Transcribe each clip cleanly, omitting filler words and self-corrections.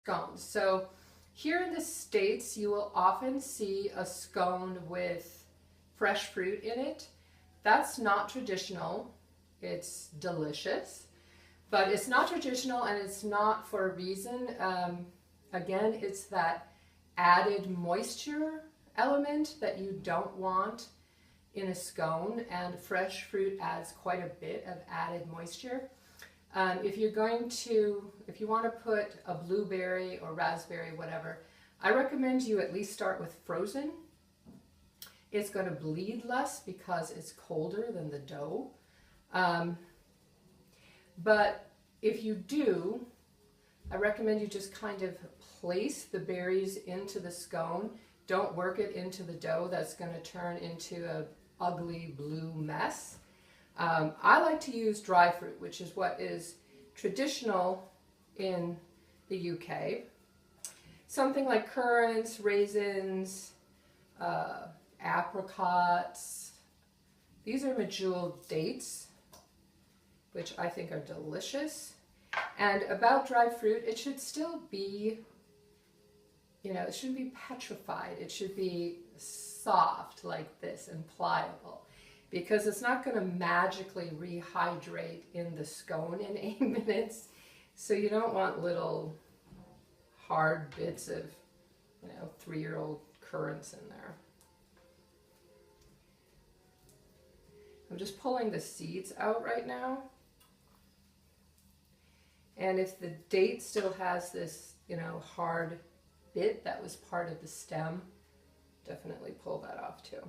scones. So here in the States, you will often see a scone with fresh fruit in it. That's not traditional. It's delicious, but it's not traditional, and it's not for a reason. Again, it's that added moisture element that you don't want in a scone, and fresh fruit adds quite a bit of added moisture. If you want to put a blueberry or raspberry, whatever, I recommend you at least start with frozen. It's going to bleed less because it's colder than the dough. But if you do, I recommend you just kind of place the berries into the scone. Don't work it into the dough. That's going to turn into an ugly blue mess. I like to use dry fruit, which is what is traditional in the UK. Something like currants, raisins, apricots. These are medjool dates, which I think are delicious. And about dry fruit, it should still be, it shouldn't be petrified. It should be soft like this and pliable, because it's not going to magically rehydrate in the scone in 8 minutes. So you don't want little hard bits of, 3-year-old currants in there. I'm just pulling the seeds out right now. And if the date still has this, hard bit that was part of the stem, definitely pull that off too.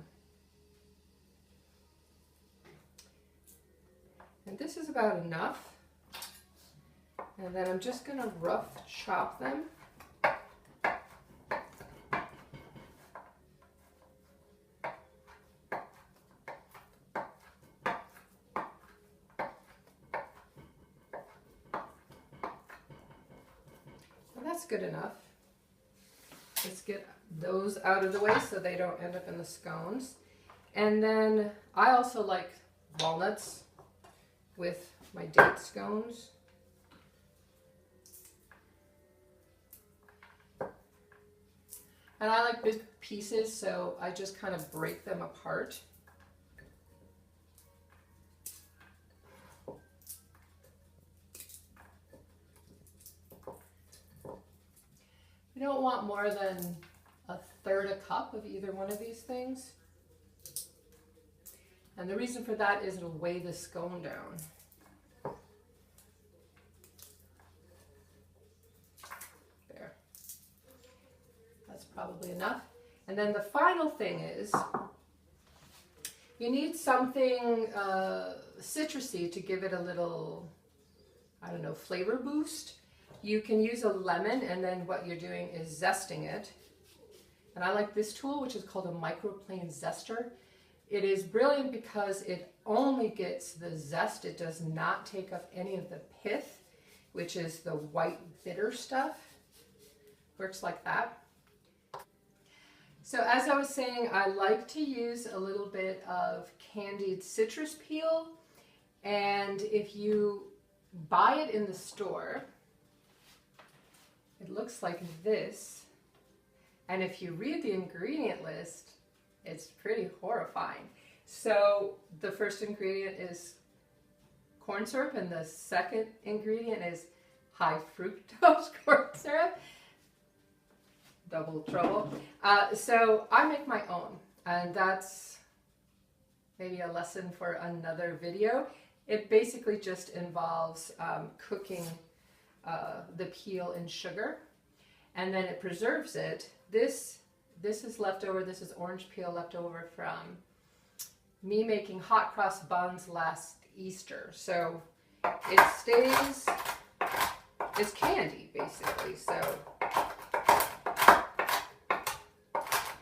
And this is about enough. And then I'm just going to rough chop them. And that's good enough. Let's get those out of the way so they don't end up in the scones. And then I also like walnuts with my date scones. And I like big pieces, so I just kind of break them apart. You don't want more than 1/3 cup of either one of these things. And the reason for that is it'll weigh the scone down. There. That's probably enough. And then the final thing is, you need something citrusy to give it a little, flavor boost. You can use a lemon, and then what you're doing is zesting it. And I like this tool, which is called a microplane zester. It is brilliant because it only gets the zest. It does not take up any of the pith, which is the white bitter stuff. Works like that. So as I was saying, I like to use a little bit of candied citrus peel. And if you buy it in the store, it looks like this. And if you read the ingredient list, it's pretty horrifying. So the first ingredient is corn syrup, and the second ingredient is high fructose corn syrup. Double trouble. So I make my own, and that's maybe a lesson for another video. It basically just involves cooking the peel in sugar, and then it preserves it. This is leftover. This is orange peel leftover from me making hot cross buns last Easter. So it stays, it's candy basically. So,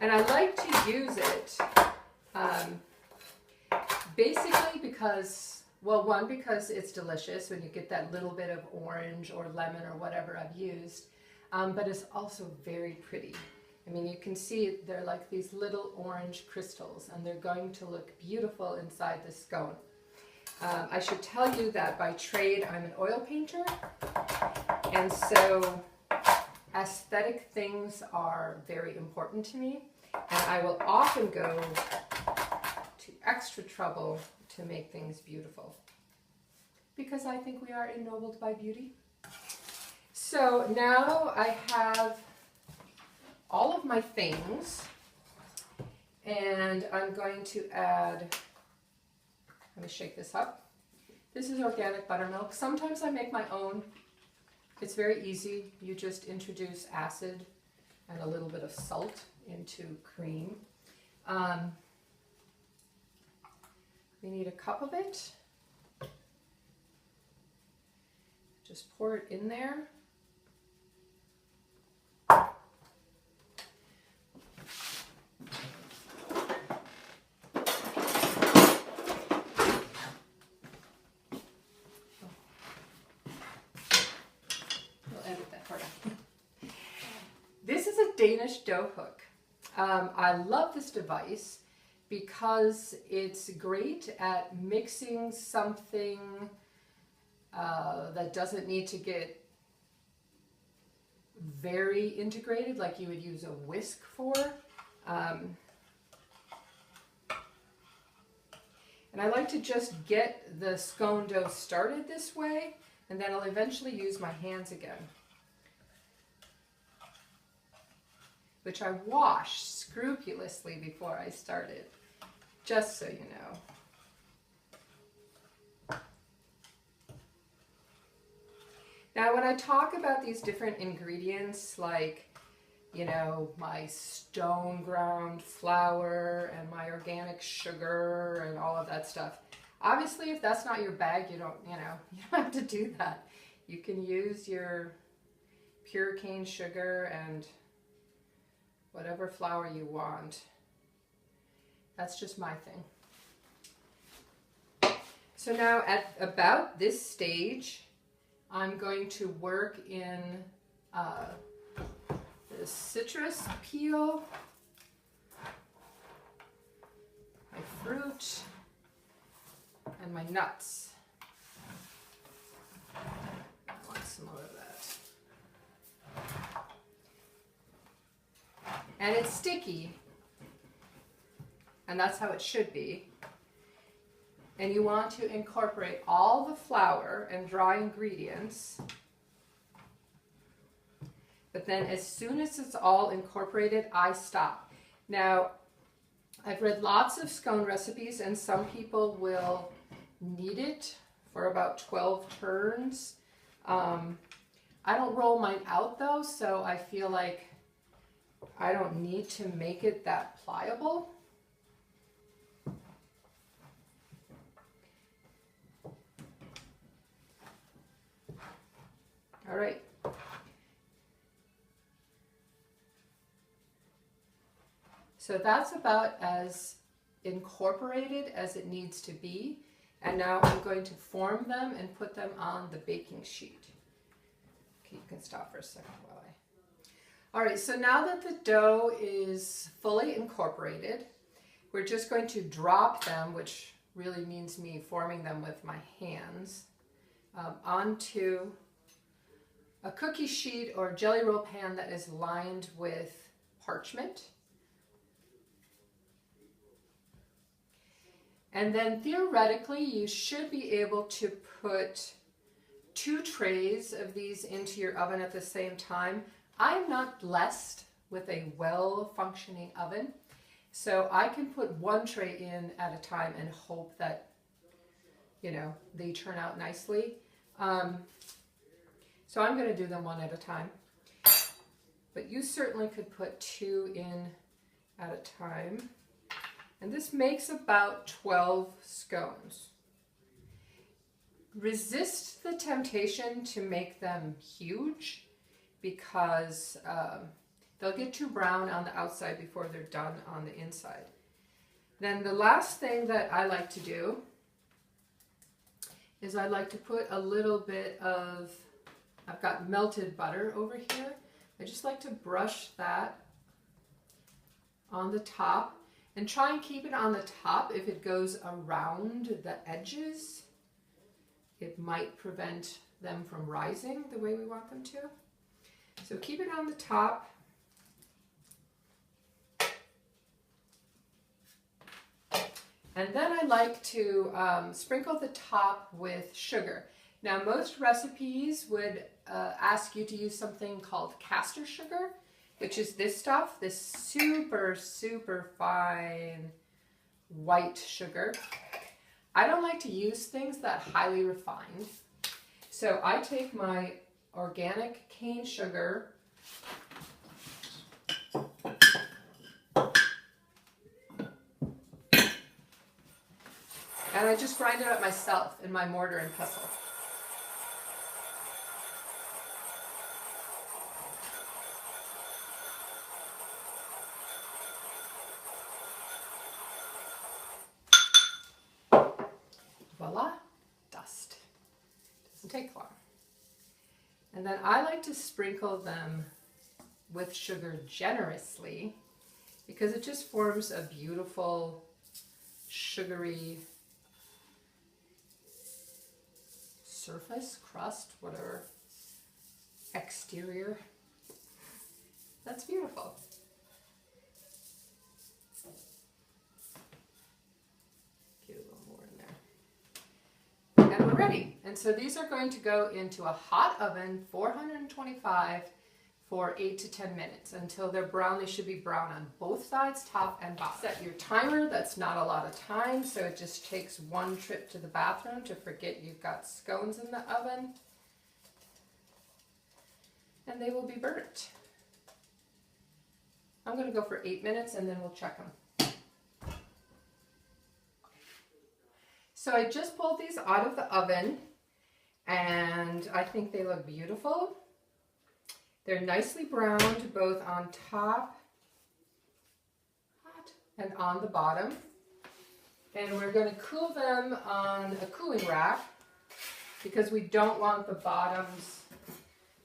and I like to use it basically because, well, one, because it's delicious when you get that little bit of orange or lemon or whatever I've used, but it's also very pretty. I mean, you can see they're like these little orange crystals, and they're going to look beautiful inside the scone. I should tell you that by trade, I'm an oil painter, and so aesthetic things are very important to me, and I will often go to extra trouble to make things beautiful, because I think we are ennobled by beauty. So now I have all of my things, and I'm going to add, let me shake this up. This is organic buttermilk. Sometimes I make my own. It's very easy. You just introduce acid and a little bit of salt into cream. We need a cup of it. Just pour it in there. This is a Danish dough hook. I love this device because it's great at mixing something that doesn't need to get very integrated like you would use a whisk for. And I like to just get the scone dough started this way, and then I'll eventually use my hands again, which I washed scrupulously before I started, just so you know. Now, when I talk about these different ingredients, like, you know, my stone ground flour and my organic sugar and all of that stuff, obviously, if that's not your bag, you don't have to do that. You can use your pure cane sugar and whatever flour you want. That's just my thing. So now at about this stage, I'm going to work in the citrus peel, my fruit, and my nuts. I want some more of that. And it's sticky, and that's how it should be. And you want to incorporate all the flour and dry ingredients. But then as soon as it's all incorporated, I stop. Now, I've read lots of scone recipes, and some people will knead it for about 12 turns. I don't roll mine out though, so I feel like I don't need to make it that pliable. All right. So that's about as incorporated as it needs to be. And now I'm going to form them and put them on the baking sheet. Okay, you can stop for a second while I... All right, so now that the dough is fully incorporated, we're just going to drop them, which really means me forming them with my hands, onto a cookie sheet or jelly roll pan that is lined with parchment. And then theoretically, you should be able to put 2 trays of these into your oven at the same time. I'm not blessed with a well-functioning oven, so I can put 1 tray in at a time and hope that, you know, they turn out nicely. So I'm going to do them 1 at a time, but you certainly could put 2 in at a time. And this makes about 12 scones. Resist the temptation to make them huge, because they'll get too brown on the outside before they're done on the inside. Then the last thing that I like to do is I like to put a little bit of, I've got melted butter over here. I just like to brush that on the top. And try and keep it on the top. If it goes around the edges, it might prevent them from rising the way we want them to. So keep it on the top. And then I like to sprinkle the top with sugar. Now most recipes would ask you to use something called caster sugar, which is this stuff, this super, super fine white sugar. I don't like to use things that highly refined. So I take my organic cane sugar and I just grind it up myself in my mortar and pestle. Voila, dust. Doesn't take long. And then I like to sprinkle them with sugar generously because it just forms a beautiful sugary surface, crust, whatever, exterior. That's beautiful. Get a little more in there. And we're ready. And so these are going to go into a hot oven, 425, for 8 to 10 minutes until they're brown. They should be brown on both sides, top and bottom. Set your timer. That's not a lot of time, so it just takes one trip to the bathroom to forget you've got scones in the oven. And they will be burnt. I'm going to go for 8 minutes and then we'll check them. So I just pulled these out of the oven and I think they look beautiful. They're nicely browned both on top and on the bottom. And we're going to cool them on a cooling rack because we don't want the bottoms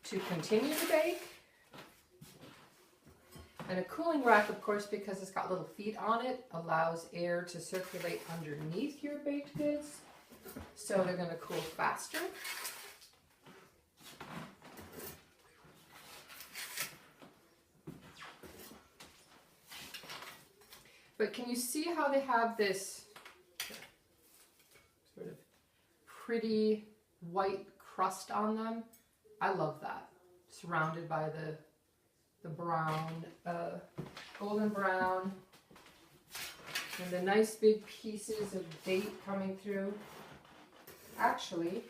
to continue to bake. And a cooling rack, of course, because it's got little feet on it, allows air to circulate underneath your baked goods. So they're going to cool faster. But can you see how they have this sort of pretty white crust on them? I love that. Surrounded by the brown, golden brown, and the nice big pieces of date coming through. Actually,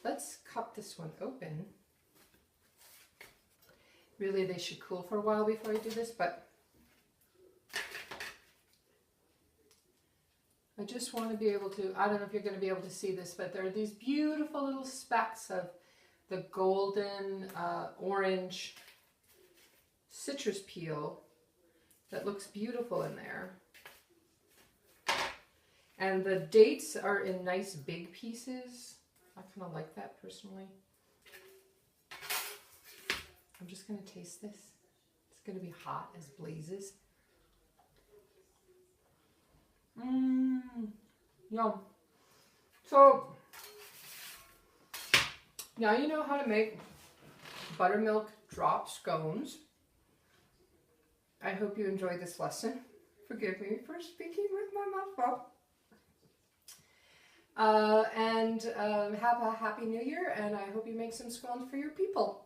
let's cut this one open. Really, they should cool for a while before I do this, but I just want to be able to, I don't know if you're going to be able to see this, but there are these beautiful little specks of the golden orange citrus peel that looks beautiful in there. And the dates are in nice big pieces. I kind of like that personally. I'm just going to taste this. It's going to be hot as blazes. Yum. So, now you know how to make buttermilk drop scones. I hope you enjoyed this lesson. Forgive me for speaking with my mouth full. And have a happy new year, and I hope you make some scones for your people.